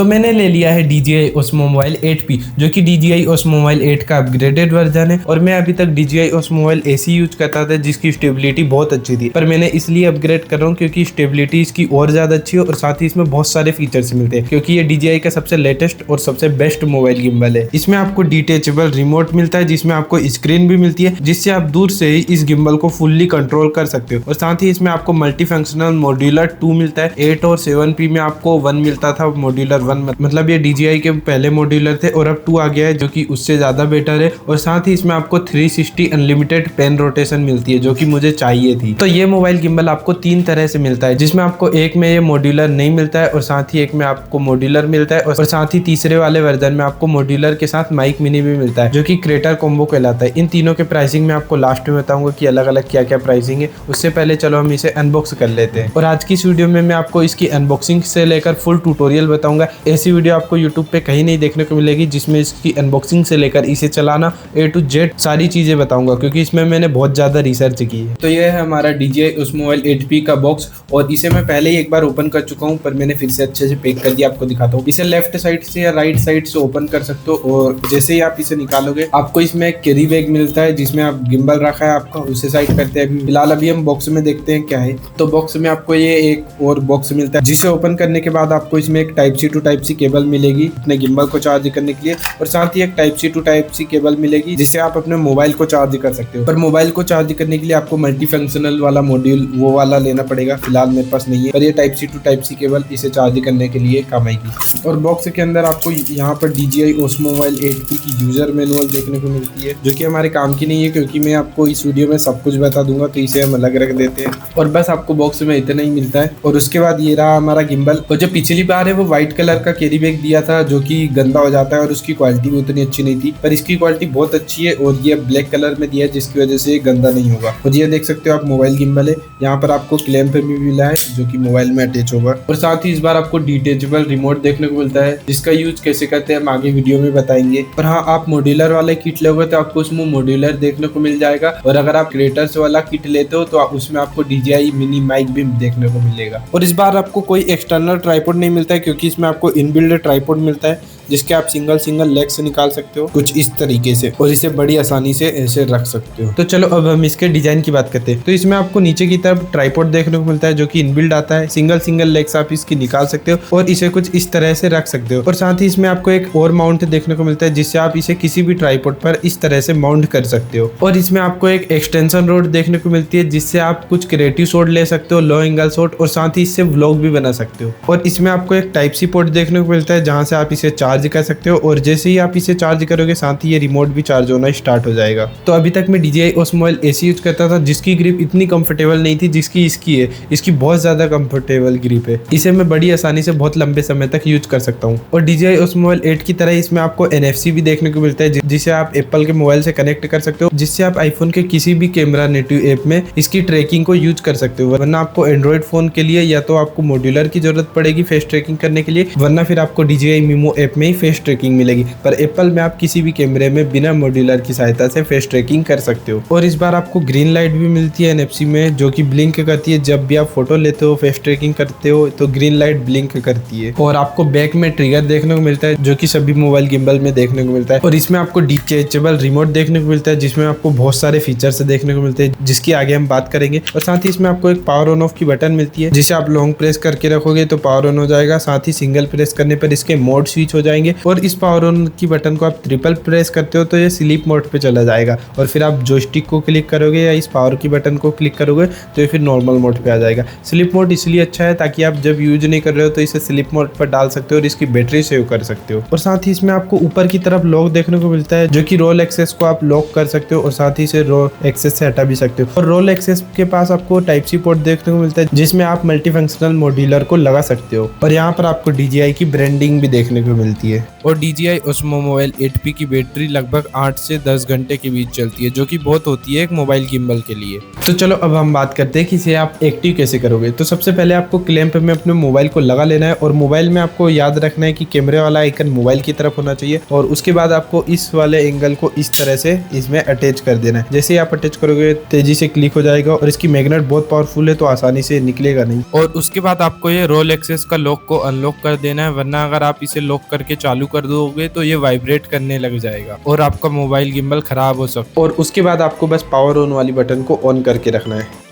तो मैंने ले लिया है DJI Osmo Mobile 8P जो कि DJI Osmo Mobile 8 का अपग्रेडेड वर्जन है। और मैं अभी तक DJI Osmo Mobile AC use करता था जिसकी स्टेबिलिटी बहुत अच्छी थी, पर मैंने इसलिए अपग्रेड कर रहा हूँ क्योंकि स्टेबिलिटी इसकी और ज्यादा अच्छी है और साथ ही इसमें बहुत सारे फीचर्स मिलते हैं क्योंकि ये DJI का सबसे लेटेस्ट और सबसे बेस्ट मोबाइल गिम्बल है। इसमें आपको डिटेचेबल रिमोट मिलता है जिसमें आपको स्क्रीन भी मिलती है जिससे आप दूर से ही इस गिम्बल को फुल्ली कंट्रोल कर सकते हो। और साथ ही इसमें आपको मल्टी फंक्शनल मॉड्यूलर 2 मिलता है। 8 और 7P में आपको 1 मिलता था मॉड्यूलर 1, मतलब ये DJI के पहले मॉड्यूलर थे और अब 2 आ गया है जो कि उससे ज्यादा बेटर है। और साथ ही इसमें आपको 360 अनलिमिटेड पेन रोटेशन मिलती है जो कि मुझे चाहिए थी। तो ये मोबाइल गिम्बल आपको 3 तरह से मिलता है जिसमें आपको एक में ये मॉड्यूलर नहीं मिलता है और साथ ही एक में आपको मॉड्यूलर मिलता है और साथ ही तीसरे वाले वर्जन में आपको मॉड्यूलर के साथ माइक मिनी भी मिलता है जो कि क्रिएटर कॉम्बो कहलाता है। इन तीनों के प्राइसिंग में आपको लास्ट में बताऊंगा कि अलग अलग क्या क्या प्राइसिंग है। उससे पहले चलो हम इसे अनबॉक्स कर लेते हैं। और आज की इस वीडियो में मैं आपको इसकी अनबॉक्सिंग से लेकर फुल ट्यूटोरियल बताऊंगा। ऐसी वीडियो आपको यूट्यूब पे कहीं नहीं देखने को मिलेगी जिसमें इसकी अनबॉक्सिंग से लेकर इसे चलाना A to Z सारी चीजें बताऊंगा क्योंकि इसमें मैंने बहुत ज्यादा रिसर्च की है। तो यह है हमारा DJI Osmo Mobile 8P का बॉक्स और इसे मैं पहले ही एक बार ओपन कर चुका हूँ पर मैंने फिर से अच्छे से पैक कर दिया। आपको दिखाता हूँ। इसे लेफ्ट साइड से या राइट साइड से ओपन कर सकते हो और जैसे ही आप इसे निकालोगे आपको इसमें एक कैरी बैग मिलता है जिसमें आप गिम्बल रखा है आपका, उसे साइड करते हैं। फिलहाल अभी हम बॉक्स में देखते हैं क्या है। तो बॉक्स में आपको ये एक और बॉक्स मिलता है जिसे ओपन करने के बाद आपको इसमें एक type C to type C cable मिलेगी अपने गिम्बल को चार्ज करने के लिए और साथ ही एक type C to type C cable मिलेगी जिससे आप अपने मोबाइल को चार्ज कर सकते हो। पर मोबाइल को चार्ज करने के लिए आपको मल्टी फंक्शनल वाला मॉड्यूल वो वाला लेना पड़ेगा, फिलहाल मेरे पास नहीं है। पर ये type C to type C cable इसे चार्ज करने के लिए काम आएगी। और बॉक्स के अंदर आपको यहाँ पर DJI Osmo Mobile 8P की यूजर मैनुअल देखने को मिलती है जो कि हमारे काम की नहीं है क्योंकि मैं आपको इस वीडियो में सब कुछ बता दूंगा, तो इसे हम अलग रख देते हैं। और बस आपको बॉक्स में इतना ही मिलता है। और उसके बाद ये रहा हमारा गिम्बल। और जो पिछली बार है वो व्हाइट कलर का कैरी बैग दिया था जो कि गंदा हो जाता है और उसकी क्वालिटी भी उतनी अच्छी नहीं थी, पर इसकी क्वालिटी बहुत अच्छी है और ये ब्लैक कलर में दिया है जिसकी वजह से गंदा नहीं होगा। और ये देख सकते हो आप मोबाइल गिम्बल है, यहाँ पर आपको क्लैंप भी मिला है जो कि मोबाइल में अटैच होगा। और साथ ही इस बार आपको डिटेचेबल रिमोट देखने को मिलता है जिसका यूज कैसे करते हैं हम आगे वीडियो में बताएंगे। पर हाँ, आप मॉड्यूलर वाले किट लोगे तो आपको उसमें मॉड्यूलर देखने को मिल जाएगा और अगर आप क्रिएटर्स वाला किट लेते हो तो उसमें आपको DJI मिनी माइक भी देखने को मिलेगा। और इस बार आपको कोई एक्सटर्नल ट्राइपॉड नहीं मिलता है क्योंकि इसमें आपको इनबिल्ड ट्राइपॉड मिलता है जिसके आप सिंगल लेग से निकाल सकते हो कुछ इस तरीके से और इसे बड़ी आसानी से ऐसे रख सकते हो। तो चलो अब हम इसके डिजाइन की बात करते हैं। तो इसमें आपको नीचे की तरफ ट्राइपॉड देखने को मिलता है जो कि इनबिल्ड आता है। सिंगल लेग्स आप इसकी निकाल सकते हो और इसे कुछ इस तरह से रख सकते हो। और साथ ही इसमें आपको एक और माउंट देखने को मिलता है जिससे आप इसे किसी भी ट्राइपॉड पर इस तरह से माउंट कर सकते हो। और इसमें आपको एक एक्सटेंशन रोड देखने को मिलती है जिससे आप कुछ क्रिएटिव शॉट ले सकते हो, लो एंगल शॉट, और साथ ही इससे व्लॉग भी बना सकते हो। और इसमें आपको एक टाइप सी पोर्ट देखने को मिलता है जहां से आप इसे चार्ज कर सकते हो और जैसे ही आप इसे चार्ज करोगे साथ ही ये रिमोट भी चार्ज होना स्टार्ट हो जाएगा। तो अभी तक मैं DJI Osmo Mobile AC use करता था जिसकी ग्रिप इतनी कंफर्टेबल नहीं थी जिसकी इसकी है। इसकी बहुत ज्यादा कंफर्टेबल ग्रिप है, इसे मैं बड़ी आसानी से बहुत लंबे समय तक यूज कर सकता हूँ। और DJI Osmo Mobile 8 की तरह इसमें आपको NFC भी देखने को मिलता है जिसे आप एप्पल के मोबाइल से कनेक्ट कर सकते हो, जिससे आप आईफोन के किसी भी कैमरा नेटिव ऐप में इसकी ट्रैकिंग को यूज कर सकते हो। वरना आपको एंड्रॉइड फोन के लिए या तो आपको मॉड्यूलर की जरूरत पड़ेगी फेस ट्रैकिंग करने के लिए, वरना फिर आपको DJI Mimo ऐप में ही फेस ट्रैकिंग मिलेगी। पर एप्पल में आप किसी भी कैमरे में बिना मॉड्यूलर की सहायता से फेस ट्रैकिंग कर सकते हो। और इस बार आपको ग्रीन लाइट भी मिलती है NFC में जो कि ब्लिंक करती है। जब भी आप फोटो लेते हो, फेस ट्रैकिंग करते हो तो ग्रीन लाइट ब्लिंक करती है। और आपको बैक में ट्रिगर देखने को मिलता है जो कि सभी मोबाइल गिम्बल में देखने को मिलता है। और इसमें आपको डिटेचेबल रिमोट देखने को मिलता है जिसमें आपको बहुत सारे फीचर्स देखने को मिलते हैं जिसकी आगे हम बात करेंगे। और साथ ही इसमें आपको एक पावर ऑन ऑफ की बटन मिलती है जिसे आप लॉन्ग प्रेस करके रखोगे तो पावर ऑन हो जाएगा। साथ ही सिंगल प्रेस करने पर इसके मोड स्विच हो जाएंगे। और इस पावर ऑन की बटन को आप ट्रिपल प्रेस करते हो तो ये स्लीप मोड पे चला जाएगा। और फिर आप जॉयस्टिक को क्लिक करोगे या इस पावर की बटन को क्लिक करोगे तो ये फिर नॉर्मल मोड पे आ जाएगा। स्लीप मोड इसलिए अच्छा है ताकि आप जब यूज नहीं कर रहे हो तो इसे स्लीप मोड पर डाल सकते हो और इसकी बैटरी सेव कर सकते हो। और साथ ही इसमें आपको ऊपर की तरफ लॉक देखने को मिलता है जो कि रोल एक्सेस को आप लॉक कर सकते हो और साथ ही इसे रोल एक्सेस से हटा भी सकते हो। और रोल एक्सेस के पास आपको टाइप सी पोर्ट देखने को मिलता है जिसमें आप मल्टी फंक्शनल मॉड्यूलर को लगा सकते हो। और यहाँ पर आपको DJI की ब्रांडिंग भी देखने को मिलती है। चलती है और DJI Osmo Mobile 8P की बैटरी लगभग 8 से 10 घंटे के बीच चलती है, जो कि बहुत होती है एक मोबाइल गिम्बल के लिए। तो चलो अब हम बात करते हैं कि इसे आप एक्टिव कैसे करोगे। तो सबसे पहले आपको क्लैंप में अपने मोबाइल को लगा लेना है और मोबाइल में आपको याद रखना है कि कैमरे वाला आइकन मोबाइल की तरफ होना चाहिए और उसके बाद आपको इस वाले एंगल को इस तरह से इसमें अटैच कर देना है। जैसे ही आप अटैच करोगे तेजी से क्लिक हो जाएगा और इसकी मैग्नेट बहुत पावरफुल है तो आसानी से निकलेगा नहीं। और उसके बाद आपको ये रोल एक्सेस का लॉक को अनलॉक कर देना है, वरना अगर आप इसे लॉक करके चालू कर दोगे तो ये वाइब्रेट करने लग जाएगा और आपका मोबाइल गिम्बल खराब हो सकता है। और उसके बाद आपको बस पावर ऑन वाली बटन को ऑन करके रखना है।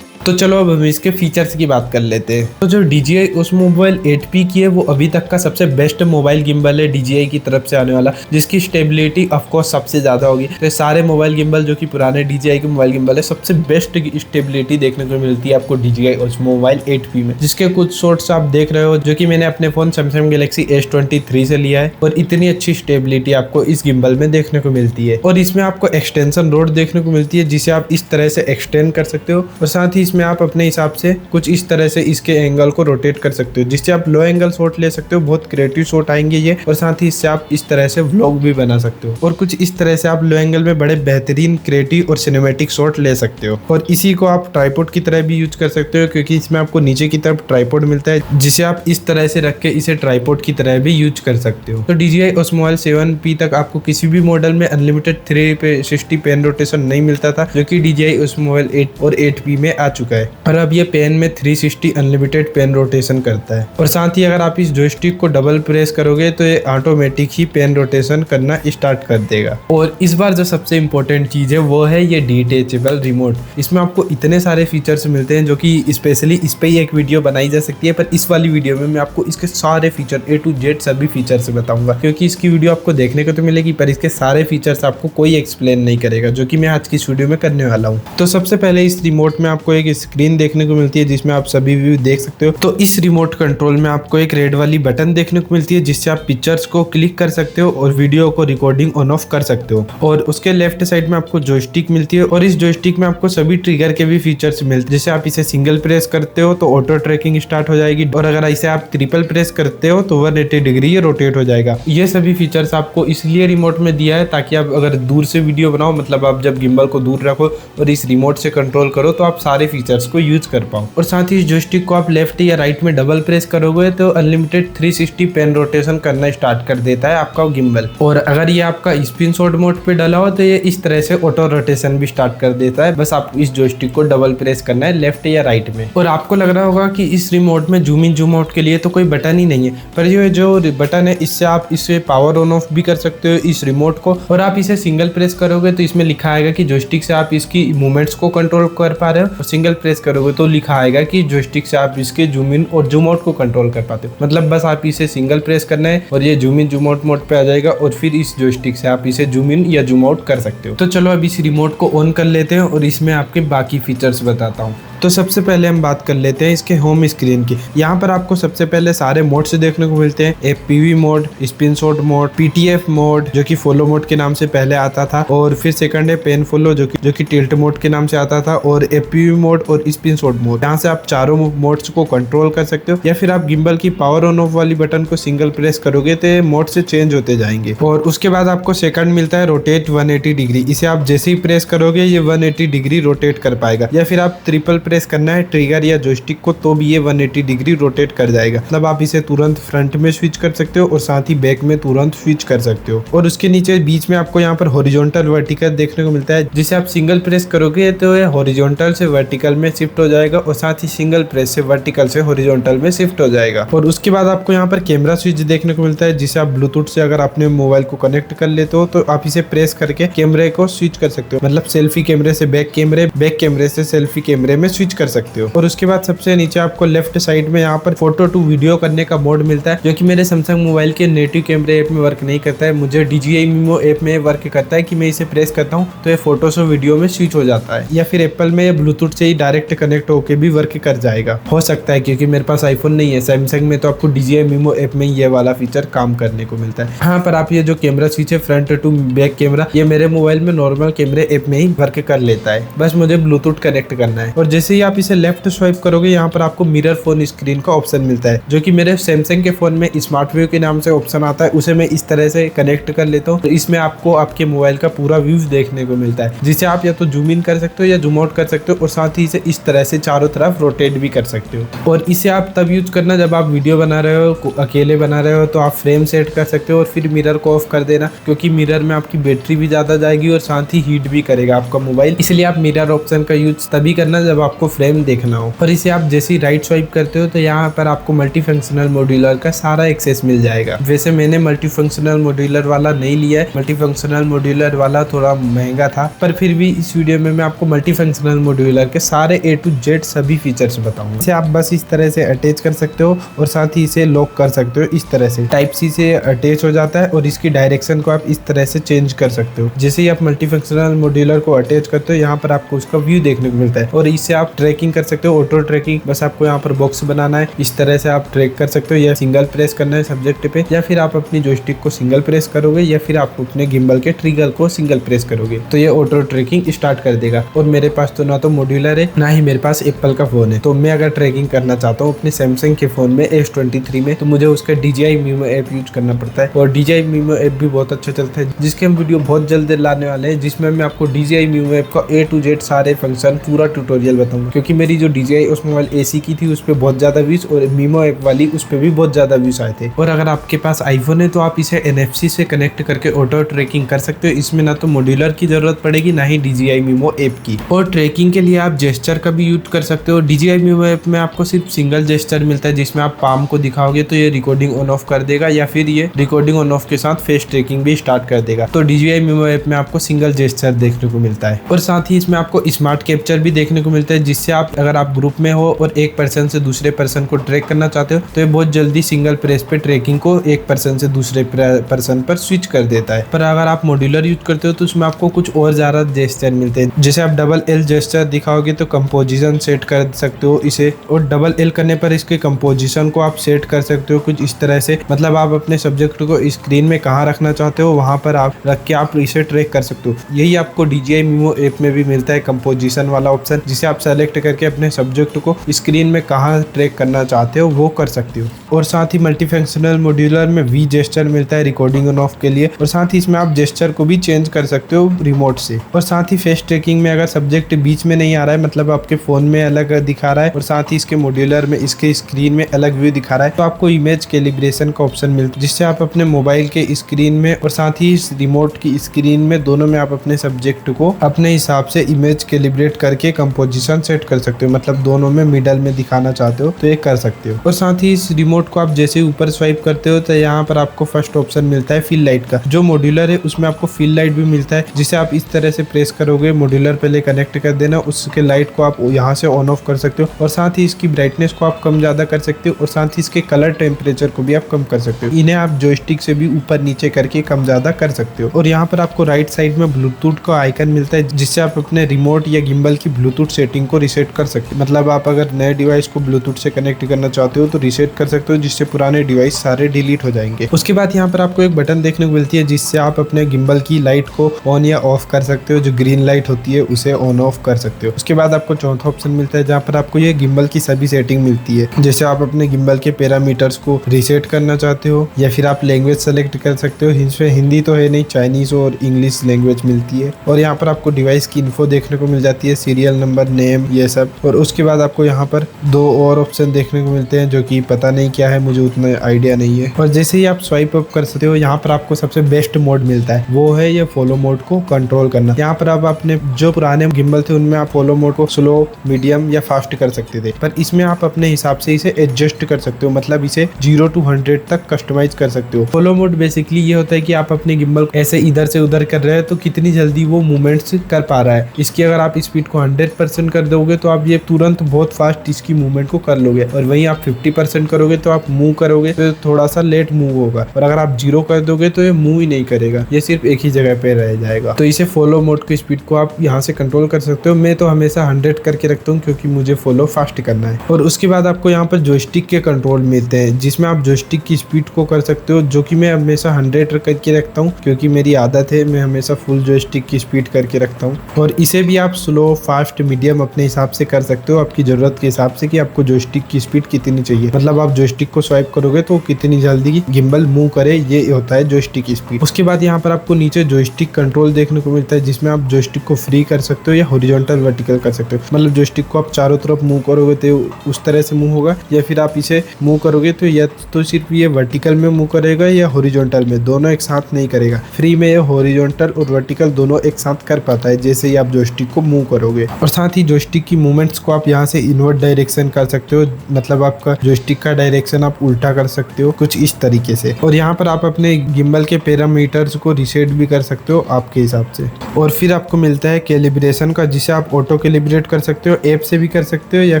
तो चलो अब हम इसके फीचर्स की बात कर लेते हैं। तो जो DJI Osmo Mobile 8P की है वो अभी तक का सबसे बेस्ट मोबाइल गिम्बल है DJI की तरफ से आने वाला, जिसकी स्टेबिलिटी ऑफ कोर्स सबसे ज्यादा होगी। तो सारे मोबाइल गिम्बल जो कि पुराने DJI के मोबाइल गिम्बल है, सबसे बेस्ट स्टेबिलिटी देखने को मिलती है आपको DJI Osmo Mobile 8P में, जिसके कुछ शॉट्स आप देख रहे हो जो कि मैंने अपने फोन Samsung Galaxy S23 से लिया है और इतनी अच्छी स्टेबिलिटी आपको इस गिम्बल में देखने को मिलती है। और इसमें आपको एक्सटेंशन रोड देखने को मिलती है जिसे आप इस तरह से एक्सटेंड कर सकते हो और साथ ही इसमें आप अपने हिसाब से कुछ इस तरह से इसके एंगल को रोटेट कर सकते हो, जिससे आप लो एंगल शॉट ले सकते हो। बहुत क्रिएटिव शॉट आएंगे ये, और साथ ही इससे आप इस तरह से व्लॉग भी बना सकते हो और कुछ इस तरह से आप लो एंगल में बड़े बेहतरीन क्रिएटिव और सिनेमैटिक शॉट ले सकते हो। और इसी को आप ट्राइपॉड की तरह भी यूज कर सकते हो, क्योंकि इसमें आपको नीचे की तरफ ट्राइपॉड मिलता है जिसे आप इस तरह से रख के इसे ट्राइपॉड की तरह भी यूज कर सकते हो। तो DJI Osmo Mobile 7P तक आपको किसी भी मॉडल में अनलिमिटेड 360 पेन रोटेशन नहीं मिलता था, जो कि DJI Osmo Mobile 8 और 8P में आ चुका है। और अब ये पेन में 360 अनलिमिटेड पेन रोटेशन करता है। और साथ ही अगर आप इस जॉयस्टिक को डबल प्रेस करोगे तो ये ऑटोमेटिक ही पेन रोटेशन करना स्टार्ट कर देगा। और इस बार जो सबसे इंपॉर्टेंट चीज है वो है ये डिटेचेबल रिमोट। इसमें आपको इतने सारे फीचर्स मिलते हैं जो कि स्पेशली इस पे ही एक वीडियो बनाई जा सकती है, पर इस वाली वीडियो में मैं आपको इसके सारे फीचर A to Z सभी फीचर्स बताऊंगा, क्योंकि इसकी वीडियो आपको देखने को तो मिलेगी पर इसके सारे फीचर्स आपको कोई एक्सप्लेन नहीं करेगा, जो कि मैं आज की इस वीडियो में करने वाला हूँ। तो सबसे पहले इस रिमोट में आपको एक स्क्रीन देखने को मिलती है जिसमें आप सभी व्यू देख सकते हो। तो इस रिमोट कंट्रोल में आपको एक रेड वाली बटन देखने को मिलती है जिससे आप पिक्चर्स को क्लिक कर सकते हो और वीडियो को रिकॉर्डिंग ऑन ऑफ कर सकते हो। और उसके लेफ्ट साइड में आपको जॉयस्टिक मिलती है और इस जॉयस्टिक में आपको सभी ट्रिगर के भी फीचर्स मिलते हैं। जैसे आप इसे सिंगल प्रेस करते हो तो ऑटो ट्रैकिंग स्टार्ट हो जाएगी, और अगर इसे आप ट्रिपल प्रेस करते हो तो 180 डिग्री ये रोटेट हो जाएगा। ये सभी फीचर्स आपको इसलिए रिमोट में दिया है ताकि आप अगर दूर से वीडियो बनाओ, मतलब आप जब गिम्बल को दूर रखो और इस रिमोट से कंट्रोल करो तो आप सारे फीचर्स को यूज कर पाओ। और साथ ही जॉयस्टिक को आप लेफ्ट या राइट में डबल प्रेस करोगे तो अनलिमिटेड 360 पेन रोटेशन करना स्टार्ट कर देता है आपका गिम्बल। और अगर ये आपका स्पिन शॉट मोड पे डाला हो तो ये इस तरह से ऑटो रोटेशन भी स्टार्ट कर देता है। बस आप इस जॉयस्टिक को डबल प्रेस करना है लेफ्ट या राइट में। और आपको लग रहा होगा कि इस रिमोट में जूम इन जूम आउट के लिए तो कोई बटन ही नहीं है, पर ये जो बटन है इससे आप इसे पावर ऑन ऑफ भी कर सकते हो इस रिमोट को। और आप इसे सिंगल प्रेस करोगे तो इसमें लिखा आएगा कि जॉयस्टिक से आप इसकी मूवमेंट्स को कंट्रोल कर पा रहे हो, और सिंगल प्रेस करोगे तो लिखा आएगा कि जॉयस्टिक से आप इसके जूम इन और जूम आउट को कंट्रोल कर पाते हो। मतलब बस आप इसे सिंगल प्रेस करना है और ये zoom in zoom out mode पे आ जाएगा, और फिर इस जॉयस्टिक से आप इसे जूम इन या जूम आउट कर सकते हो। तो चलो अब इस रिमोट को ऑन कर लेते हैं और इसमें आपके बाकी फीचर्स बताता हूँ। तो सबसे पहले हम बात कर लेते हैं इसके होम स्क्रीन की। यहाँ पर आपको सबसे पहले सारे मोड्स देखने को मिलते हैं। FPV mode, spin shot mode, PTF mode जो कि फॉलो मोड के नाम से पहले आता था, और फिर सेकंड है पेन फॉलो जो कि टिल्ट मोड के नाम से आता था, और FPV मोड और स्पिन शॉट मोड। यहाँ से आप चारों मोड्स को कंट्रोल कर सकते हो, या फिर आप गिम्बल की पावर ऑन ऑफ वाली बटन को सिंगल प्रेस करोगे तो मोड से चेंज होते जाएंगे। और उसके बाद आपको सेकंड मिलता है रोटेट 180 डिग्री। इसे आप जैसे ही प्रेस करोगे ये 180 डिग्री रोटेट कर पाएगा, या फिर आप ट्रिपल प्रेस करना है ट्रिगर या जॉयस्टिक को तो भी ये 180 डिग्री रोटेट कर जाएगा। मतलब आप इसे तुरंत फ्रंट में स्विच कर सकते हो और साथ ही बैक में तुरंत स्विच कर सकते हो। और उसके नीचे बीच में आपको यहाँ पर हॉरिजॉन्टल वर्टिकल देखने को मिलता है, जिसे आप सिंगल प्रेस करोगे तो ये हॉरिजॉन्टल से वर्टिकल में शिफ्ट हो जाएगा, और साथ ही सिंगल प्रेस से वर्टिकल से हॉरिजॉन्टल में शिफ्ट हो जाएगा। और उसके बाद आपको यहाँ पर कैमरा स्विच देखने को मिलता है, जिसे आप ब्लूटूथ से अगर अपने मोबाइल को कनेक्ट कर लेते हो तो आप इसे प्रेस करके कैमरे को स्विच कर सकते हो। मतलब सेल्फी कैमरे से बैक कैमरे, बैक कैमरे से सेल्फी कैमरे में स्विच कर सकते हो। और उसके बाद सबसे नीचे आपको लेफ्ट साइड में यहाँ पर फोटो टू वीडियो करने का मोड मिलता है, जो कि मेरे सैमसंग मोबाइल के नेटिव कैमरे ऐप में वर्क नहीं करता है। मुझे DJI Mimo ऐप में वर्क करता है कि मैं इसे प्रेस करता हूँ तो ये फोटो से वीडियो में स्विच हो जाता है, या फिर एप्पल में ये ब्लूटूथ से ही डायरेक्ट कनेक्ट होकर भी वर्क कर जाएगा। हो सकता है क्योंकि मेरे पास आईफोन नहीं है। सैमसंग में तो आपको DJI Mimo ऐप में ये वाला फीचर काम करने को मिलता है। यहाँ पर आप ये जो कैमरा स्विच है फ्रंट टू बैक कैमरा, ये मेरे मोबाइल में नॉर्मल कैमरे ऐप में ही वर्क कर लेता है। बस मुझे ब्लूटूथ कनेक्ट करना है, और जैसे जैसे ही आप इसे लेफ्ट स्वाइप करोगे यहाँ पर आपको मिरर फोन स्क्रीन का ऑप्शन मिलता है, जो कि मेरे सैमसंग के फोन में स्मार्ट व्यू के नाम से ऑप्शन आता है, उसे मैं इस तरह से कनेक्ट कर लेता हूँ। तो इसमें आपको आपके मोबाइल का पूरा व्यू देखने को मिलता है, जिसे आप या तो जूम इन कर सकते हो या जूम आउट कर सकते हो, और साथ ही इसे इस तरह से चारों तरफ रोटेट भी कर सकते हो। और इसे आप तब यूज करना जब आप वीडियो बना रहे हो, अकेले बना रहे हो, तो आप फ्रेम सेट कर सकते हो और फिर मिरर को ऑफ कर देना, क्योंकि मिरर में आपकी बैटरी भी ज्यादा जाएगी और साथ ही हीट भी करेगा आपका मोबाइल। इसलिए आप मिरर ऑप्शन का यूज तभी करना जब आपको फ्रेम देखना हो। और इसे आप जैसे ही राइट स्वाइप करते हो तो यहाँ पर आपको मल्टी फंक्शनल मॉड्यूलर का सारा एक्सेस मिल जाएगा। वैसे मैंने मल्टी फंक्शनल मॉड्यूलर वाला नहीं लिया है, मल्टी फंक्शनल मॉड्यूलर वाला थोड़ा महंगा था, पर फिर भी इस वीडियो में मैं आपको मल्टी फंक्शनल मॉड्यूलर के सारे A to Z सभी फीचर्स बताऊंगा। इसे आप बस इस तरह से अटैच कर सकते हो और साथ ही इसे लॉक कर सकते हो। इस तरह से टाइप सी से अटैच हो जाता है और इसकी डायरेक्शन को आप इस तरह से चेंज कर सकते हो। जैसे ही आप मल्टी फंक्शनल मॉड्यूलर को अटैच करते हो यहाँ पर आपको उसका व्यू देखने को मिलता है और इससे आप ट्रैकिंग कर सकते हो, ऑटो ट्रैकिंग। बस आपको यहाँ पर बॉक्स बनाना है, इस तरह से आप ट्रैक कर सकते हो, या सिंगल प्रेस करना है सब्जेक्ट पे, या फिर आप अपनी जॉयस्टिक को सिंगल प्रेस करोगे, या फिर आप अपने गिम्बल के ट्रिगर को सिंगल प्रेस करोगे तो ये ऑटो ट्रैकिंग स्टार्ट कर देगा। और मेरे पास तो ना तो मॉड्यूलर है ना ही मेरे पास एप्पल का फोन है, तो मैं अगर ट्रैकिंग करना चाहता हूँ अपने सैमसंग के फोन में S23 में, तो मुझे उसका DJI Mimo ऐप यूज करना पड़ता है। और DJI Mimo ऐप भी बहुत अच्छा चलता है, जिसके हम वीडियो बहुत जल्द लाने वाले हैं, जिसमें मैं आपको DJI Mimo ऐप का A to Z सारे फंक्शन पूरा ट्यूटोरियल बताऊंगा। क्योंकि मेरी जो DJI OSMO मोबाइल AC की थी उस पर बहुत ज्यादा व्यूज, और Mimo ऐप वाली उस पर भी बहुत ज्यादा व्यूज आए थे। और अगर आपके पास आईफोन है तो आप इसे NFC से कनेक्ट करके ऑटो ट्रैकिंग कर सकते हो। इसमें ना तो मॉड्यूलर की जरूरत पड़ेगी ना ही DJI Mimo ऐप की। और ट्रैकिंग के लिए आप जेस्चर का भी यूज कर सकते हो। DJI Mimo ऐप में आपको सिर्फ सिंगल जेस्चर मिलता है, जिसमें आप पाम को दिखाओगे तो ये रिकॉर्डिंग ऑन ऑफ कर देगा, या फिर ये रिकॉर्डिंग ऑन ऑफ के साथ फेस ट्रैकिंग भी स्टार्ट कर देगा। तो DJI Mimo ऐप में आपको सिंगल जेस्चर देखने को मिलता है। और साथ ही इसमें आपको स्मार्ट कैप्चर भी देखने को मिलता है, जिससे आप अगर आप ग्रुप में हो और एक पर्सन से दूसरे पर्सन को ट्रैक करना चाहते हो तो ये बहुत जल्दी सिंगल प्रेस पे ट्रैकिंग को एक पर्सन से दूसरे पर्सन पर स्विच कर देता है। पर अगर आप मॉड्यूलर यूज करते हो तो उसमें आपको कुछ और ज्यादा जेस्चर मिलते हैं। जैसे आप डबल L जेस्चर दिखाओगे तो कंपोजिशन सेट कर सकते हो इसे, और डबल L करने पर इसके कंपोजिशन को आप सेट कर सकते हो कुछ इस तरह से। मतलब आप अपने सब्जेक्ट को स्क्रीन में कहाँ रखना चाहते हो वहां पर आप रख के आप इसे ट्रैक कर सकते हो। यही आपको DJI Mimo ऐप में भी मिलता है, कंपोजिशन वाला ऑप्शन, जिसे आप सेलेक्ट करके अपने सब्जेक्ट को स्क्रीन में कहाँ ट्रैक करना चाहते हो वो कर सकते हो। और साथ ही मल्टी फंक्शनल मॉड्यूलर में V जेस्चर मिलता है रिकॉर्डिंग ऑन ऑफ के लिए, और साथ ही इसमें आप जेस्चर को भी चेंज कर सकते हो रिमोट से। और साथ ही फेस ट्रैकिंग में अगर सब्जेक्ट बीच में नहीं आ रहा है, मतलब आपके फोन में अलग दिखा रहा है और साथ ही इसके मॉड्यूलर में इसके स्क्रीन में अलग व्यू दिखा रहा है, तो आपको इमेज कैलिब्रेशन का ऑप्शन मिलता है, जिससे आप अपने मोबाइल के स्क्रीन में और साथ ही इस रिमोट की स्क्रीन में दोनों में आप अपने सब्जेक्ट को अपने हिसाब से इमेज कैलिब्रेट करके कंपोजिशन सेट कर सकते हो। मतलब दोनों में मिडल में दिखाना चाहते हो तो ये कर सकते हो। और साथ ही इस रिमोट को आप जैसे ऊपर स्वाइप करते हो तो यहाँ पर आपको फर्स्ट ऑप्शन मिलता है फील लाइट का। जो मॉड्यूलर है उसमें आपको फील लाइट भी मिलता है, जिसे आप इस तरह से प्रेस करोगे, मॉड्यूलर पहले कनेक्ट कर देना, उसके लाइट को आप यहाँ से ऑन ऑफ कर सकते हो, और साथ ही इसकी ब्राइटनेस को आप कम ज्यादा कर सकते हो, और साथ ही इसके कलर टेम्परेचर को भी आप कम कर सकते हो। इन्हें आप जॉयस्टिक से भी ऊपर नीचे करके कम ज्यादा कर सकते हो। और यहाँ पर आपको राइट साइड में ब्लूटूथ का आइकन मिलता है, जिससे आप अपने रिमोट या गिम्बल की ब्लूटूथ सेटिंग को रीसेट कर सकते हो। मतलब आप अगर नए डिवाइस को ब्लूटूथ से कनेक्ट करना चाहते हो तो रीसेट कर सकते हो, जिससे पुराने डिवाइस सारे डिलीट हो जाएंगे। उसके बाद यहाँ पर आपको एक बटन देखने को मिलती है, जिससे आप अपने गिम्बल की लाइट को ऑन या ऑफ कर सकते हो। जो ग्रीन लाइट होती है उसे ऑन ऑफ कर सकते हो। उसके बाद आपको चौथा ऑप्शन मिलता है, जहाँ पर आपको ये गिम्बल की सभी सेटिंग मिलती है। जैसे आप अपने गिम्बल के पैरामीटर्स को रीसेट करना चाहते हो, या फिर आप लैंग्वेज सेलेक्ट कर सकते हो। इसमें हिंदी तो है नहीं, चाइनीज और इंग्लिश लैंग्वेज मिलती है। और यहाँ पर आपको डिवाइस की इन्फो देखने को मिल जाती है, सीरियल नंबर, नेम, ये सब। और उसके बाद आपको यहाँ पर दो और ऑप्शन देखने को मिलते हैं, जो कि पता नहीं क्या है, मुझे उतना आइडिया नहीं है। और जैसे ही आप स्वाइप अप कर सकते हो, यहाँ पर आपको सबसे बेस्ट मोड मिलता है, वो है ये फॉलो मोड को कंट्रोल करना। यहाँ पर आप अपने जो पुराने गिम्बल थे उनमें आप फॉलो मोड को स्लो, मीडियम या फास्ट कर सकते थे, पर इसमें आप अपने हिसाब से इसे एडजस्ट कर सकते हो। मतलब इसे 0 to 100 तक कस्टमाइज कर सकते हो। फॉलो मोड बेसिकली ये होता है कि आप अपने गिम्बल ऐसे इधर से उधर कर रहे हैं तो कितनी जल्दी वो मूवमेंट्स कर पा रहा है। इसकी अगर आप स्पीड को 100% कर दोगे तो आप ये तुरंत बहुत फास्ट इसकी मूवमेंट को कर लोगे, और वहीं आप 50% करोगे तो आप मूव करोगे तो थोड़ा सा लेट मूव होगा, और अगर आप 0 कर दोगे तो ये मूव ही नहीं करेगा, ये सिर्फ एक ही जगह पे रह जाएगा। तो इसे फॉलो मोड की स्पीड को आप यहाँ से कंट्रोल कर सकते हो। मैं तो हमेशा 100 करके रखता हूँ, क्योंकि मुझे फॉलो फास्ट करना है। और उसके बाद आपको यहाँ पर जॉयस्टिक के कंट्रोल मिलते हैं, जिसमें आप जॉयस्टिक की स्पीड को कर सकते हो, जो कि मैं हमेशा 100 करके रखता हूँ, क्योंकि मेरी आदत है, मैं हमेशा फुल जॉयस्टिक की स्पीड करके रखता हूँ। और इसे भी आप स्लो, फास्ट, मीडियम अपने हिसाब से कर सकते हो, आपकी ज़रूरत के हिसाब से कि आपको जॉयस्टिक की स्पीड कितनी चाहिए। मतलब आप जॉयस्टिक को स्वाइप करोगे तो कितनी जल्दी गिम्बल मूव करे, ये होता है जॉयस्टिक की स्पीड। उसके बाद यहाँ पर आपको नीचे जॉयस्टिक कंट्रोल देखने को मिलता है, जिसमें आप जॉयस्टिक को फ्री कर सकते हो या हॉरिजॉन्टल वर्टिकल कर सकते हो। मतलब जॉयस्टिक को आप चारों तरफ मूव करोगे तो उस तरह से मूव होगा, या फिर आप इसे मूव करोगे तो या तो सिर्फ ये वर्टिकल में मूव करेगा या हॉरिजॉन्टल में, दोनों एक साथ नहीं करेगा। फ्री में ये हॉरिजॉन्टल और वर्टिकल दोनों एक साथ कर पाता है जैसे ही आप जॉयस्टिक को मूव करोगे। और साथ ही जॉयस्टिक की मूवमेंट्स को आप यहाँ से इनवर्ट डायरेक्शन कर सकते हो, मतलब आपका जॉयस्टिक का डायरेक्शन आप उल्टा कर सकते हो कुछ इस तरीके से। और यहाँ पर आप अपने गिम्बल के पैरामीटर्स को रिसेट भी कर सकते हो आपके हिसाब से। और फिर आपको मिलता है कैलिब्रेशन का, जिसे आप ऑटो कैलिब्रेट कर सकते हो, ऐप से भी कर सकते हो या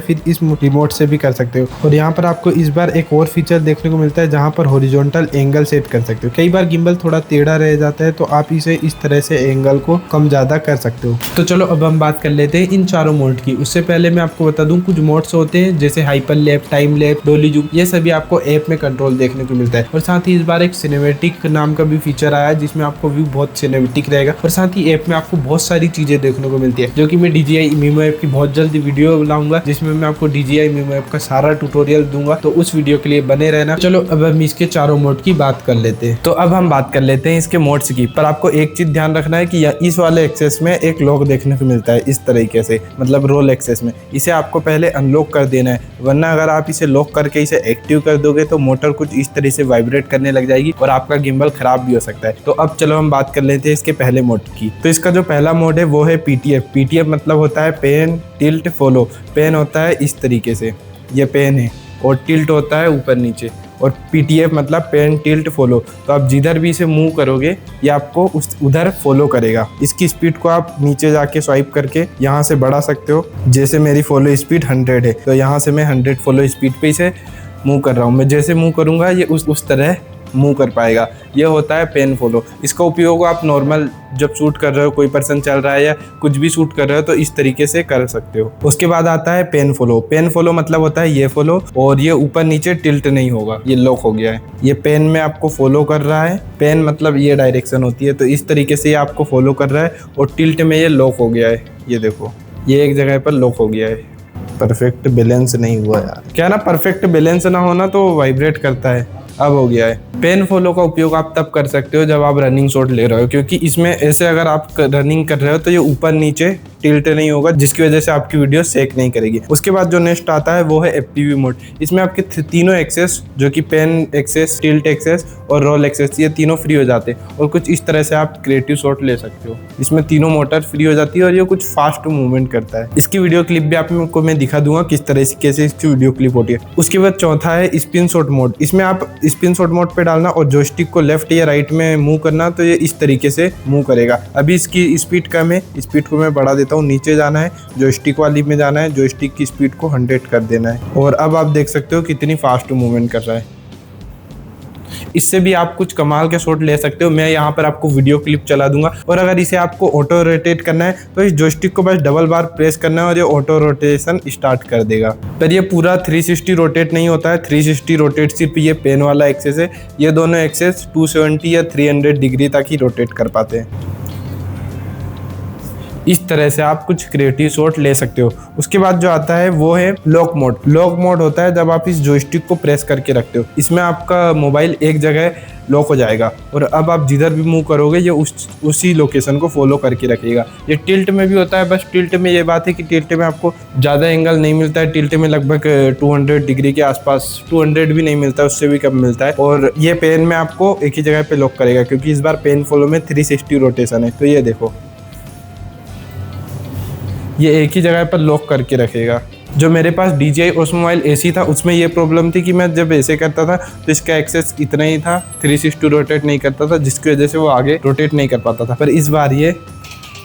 फिर इस रिमोट से भी कर सकते हो। और यहाँ पर आपको इस बार एक और फीचर देखने को मिलता है जहाँ पर हॉरिजॉन्टल एंगल सेट कर सकते हो। कई बार गिम्बल थोड़ा टेढ़ा रह जाता है तो आप इसे इस तरह से एंगल को कम ज्यादा कर सकते हो। तो चलो अब हम बात कर लेते हैं इन चारों मोड की। उससे पहले मैं आपको बता दूं कुछ मोड्स होते हैं जैसे हाइपर लैप, टाइम लैप, डोली जूम, ये सभी आपको ऐप में कंट्रोल देखने को मिलता है। और साथ ही इस बार एक सिनेमैटिक नाम का भी फीचर आया है जिसमें आपको व्यू बहुत सिनेमैटिक रहेगा। और साथ ही ऐप में आपको बहुत सारी चीजें देखने को मिलती है, जो कि मैं DJI Mimo ऐप की बहुत जल्दी वीडियो बनाऊंगा जिसमें मैं आपको DJI Mimo ऐप का सारा ट्यूटोरियल दूंगा, तो उस वीडियो के लिए बने रहना। चलो अब हम इसके चारों मोड की बात कर लेते हैं। तो अब हम बात कर लेते हैं इसके मोड्स की। पर आपको एक चीज ध्यान रखना है कि इस वाले एक्सेस में एक लॉक देखने को मिलता है इस तरीके से, मतलब रोल एक्सेस में। इसे आपको पहले अनलॉक कर देना है, वरना अगर आप इसे लॉक करके इसे एक्टिव कर दोगे तो मोटर कुछ इस तरह से वाइब्रेट करने लग जाएगी और आपका गिम्बल खराब भी हो सकता है। तो अब चलो हम बात कर लेते हैं इसके पहले मोड की। तो इसका जो पहला मोड है वो है PTF। PTF मतलब होता है पेन टिल्ट फॉलो। पेन होता है इस तरीके से, ये पेन है, और टिल्ट होता है ऊपर नीचे, और PTF मतलब पेन टिल्ट फॉलो। तो आप जिधर भी इसे मूव करोगे ये आपको उधर फॉलो करेगा। इसकी स्पीड को आप नीचे जाके स्वाइप करके यहाँ से बढ़ा सकते हो। जैसे मेरी फॉलो स्पीड 100 है तो यहाँ से मैं 100 फॉलो स्पीड पे इसे मूव कर रहा हूँ। मैं जैसे मूव करूँगा ये उस तरह मूव कर पाएगा। ये होता है पेन फॉलो। इसका उपयोग आप नॉर्मल जब शूट कर रहे हो, कोई पर्सन चल रहा है या कुछ भी शूट कर रहे हो तो इस तरीके से कर सकते हो। उसके बाद आता है पेन फॉलो। पेन फॉलो मतलब होता है ये फॉलो, और ये ऊपर नीचे टिल्ट नहीं होगा, ये लॉक हो गया है। ये पेन में आपको फॉलो कर रहा है, पेन मतलब ये डायरेक्शन होती है, तो इस तरीके से ये आपको फॉलो कर रहा है, और टिल्ट में ये लॉक हो गया है। ये देखो ये एक जगह पर लॉक हो गया है। परफेक्ट बैलेंस नहीं हुआ यार, क्या ना, परफेक्ट बैलेंस ना होना तो वाइब्रेट करता है। अब हो गया है। पेन फॉलो का उपयोग आप तब कर सकते हो जब आप रनिंग शॉट ले रहे हो, क्योंकि इसमें ऐसे अगर आप रनिंग कर रहे हो तो ये ऊपर नीचे टिल्ट नहीं होगा, जिसकी वजह से आपकी वीडियो सेक नहीं करेगी। उसके बाद जो नेक्स्ट आता है वो है FPV मोड। इसमें आपके तीनों एक्सेस, जो कि पेन एक्सेस, टिल्ट एक्सेस और रोल एक्सेस, ये तीनों फ्री हो जाते हैं, और कुछ इस तरह से आप क्रिएटिव शॉट ले सकते हो। इसमें तीनों मोटर फ्री हो जाती है और ये कुछ फास्ट मूवमेंट करता है। इसकी वीडियो क्लिप भी आपको मैं दिखा दूंगा किस तरह से कैसे इसकी वीडियो क्लिप होती है। उसके बाद चौथा है स्पिन शॉट मोड। इसमें आप स्पिन शॉट मोड पे डालना और जॉयस्टिक को लेफ्ट या राइट में मूव करना, तो ये इस तरीके से मूव करेगा। अभी इसकी स्पीड कम है, स्पीड को मैं बढ़ा देता हूँ। नीचे जाना है, जॉयस्टिक वाली में जाना है, जॉयस्टिक की स्पीड को 100 कर देना है, और अब आप देख सकते हो कितनी फास्ट मूवमेंट कर रहा है। इससे भी आप कुछ कमाल के शॉट ले सकते हो। मैं यहाँ पर आपको वीडियो क्लिप चला दूंगा। और अगर इसे आपको ऑटो रोटेट करना है तो इस जॉयस्टिक को बस डबल बार प्रेस करना है और ये ऑटो रोटेशन स्टार्ट कर देगा। पर ये पूरा 360 रोटेट नहीं होता है। 360 रोटेट सिर्फ ये पेन वाला एक्सेस है। ये दोनों एक्सेस 270 या 300 डिग्री तक ही रोटेट कर पाते हैं। इस तरह से आप कुछ क्रिएटिव शॉट ले सकते हो। उसके बाद जो आता है वो है लॉक मोड। लॉक मोड होता है जब आप इस जॉयस्टिक को प्रेस करके रखते हो। इसमें आपका मोबाइल एक जगह लॉक हो जाएगा और अब आप जिधर भी मूव करोगे ये उसी लोकेशन को फॉलो करके रखेगा। ये टिल्ट में भी होता है, बस टिल्ट में ये बात है कि टिल्ट में आपको ज़्यादा एंगल नहीं मिलता है। टिल्ट में लगभग 200 डिग्री के आसपास, 200 भी नहीं मिलता, उससे भी कम मिलता है। और ये पेन में आपको एक ही जगह पे लॉक करेगा, क्योंकि इस बार पेन फॉलो में 360 रोटेशन है। तो ये देखो, ये एक ही जगह पर लॉक करके रखेगा। जो मेरे पास DJI Osmo Mobile AC था उसमें ये प्रॉब्लम थी कि मैं जब ऐसे करता था तो इसका एक्सेस इतना ही था, 360 रोटेट नहीं करता था, जिसकी वजह से वो आगे रोटेट नहीं कर पाता था। पर इस बार ये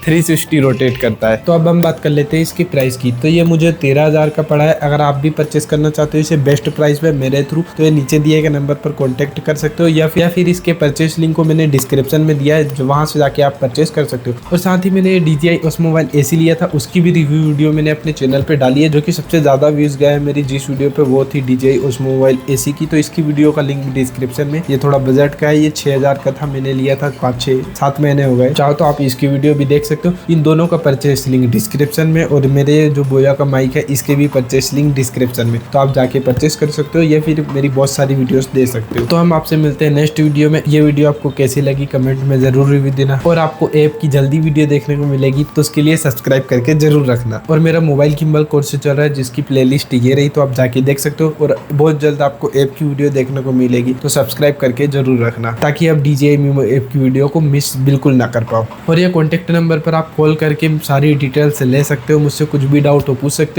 360 रोटेट करता है। तो अब हम बात कर लेते हैं इसकी प्राइस की। तो ये मुझे 13,000 का पड़ा है। अगर आप भी परचेस करना चाहते हो इसे बेस्ट प्राइस पे मेरे थ्रू, तो ये नीचे दिए गए नंबर पर कांटेक्ट कर सकते हो, या फिर इसके परचेस लिंक को मैंने डिस्क्रिप्शन में दिया है, वहां से जाके आप परचेस कर सकते हो। और साथ ही मैंने DJI Osmo Mobile AC लिया था, उसकी भी रिव्यू वीडियो मैंने अपने चैनल पर डाली है, जो कि सबसे ज़्यादा व्यूज़ गया है मेरी जिस वीडियो पर, वो थी DJI Osmo Mobile AC की। तो इसकी वीडियो का लिंक भी डिस्क्रिप्शन में। ये थोड़ा बजट का है, ये 6,000 का था, मैंने लिया था 5-6-7 महीने हो गए। चाहो तो आप इसकी वीडियो भी देख सकते हो। इन दोनों का परचेस लिंक डिस्क्रिप्शन में, और मेरे जो बोया का माइक है इसके भी परचेस लिंक डिस्क्रिप्शन में, तो आप जाके परचेस कर सकते हो या फिर मेरी बहुत सारी वीडियोस देख सकते हो। तो हम आपसे मिलते हैं नेक्स्ट वीडियो में। ये वीडियो आपको कैसी लगी कमेंट में जरूर रिव्यू देना, और आपको ऐप की जल्दी वीडियो देखने को मिलेगी तो उसके लिए सब्सक्राइब करके जरूर रखना। और मेरा मोबाइल गिम्बल कोर्स चल रहा है जिसकी प्लेलिस्ट ये रही, तो आप जाके देख सकते हो। और बहुत जल्द आपको ऐप की वीडियो देखने को मिलेगी, तो सब्सक्राइब करके जरूर रखना ताकि आप DJI Mimo ऐप की वीडियो को मिस बिल्कुल ना कर पाओ। और ये कॉन्टेक्ट नंबर पर आप कॉल करके सारी डिटेल्स ले सकते हो, मुझसे कुछ भी डाउट हो पूछ सकते हो।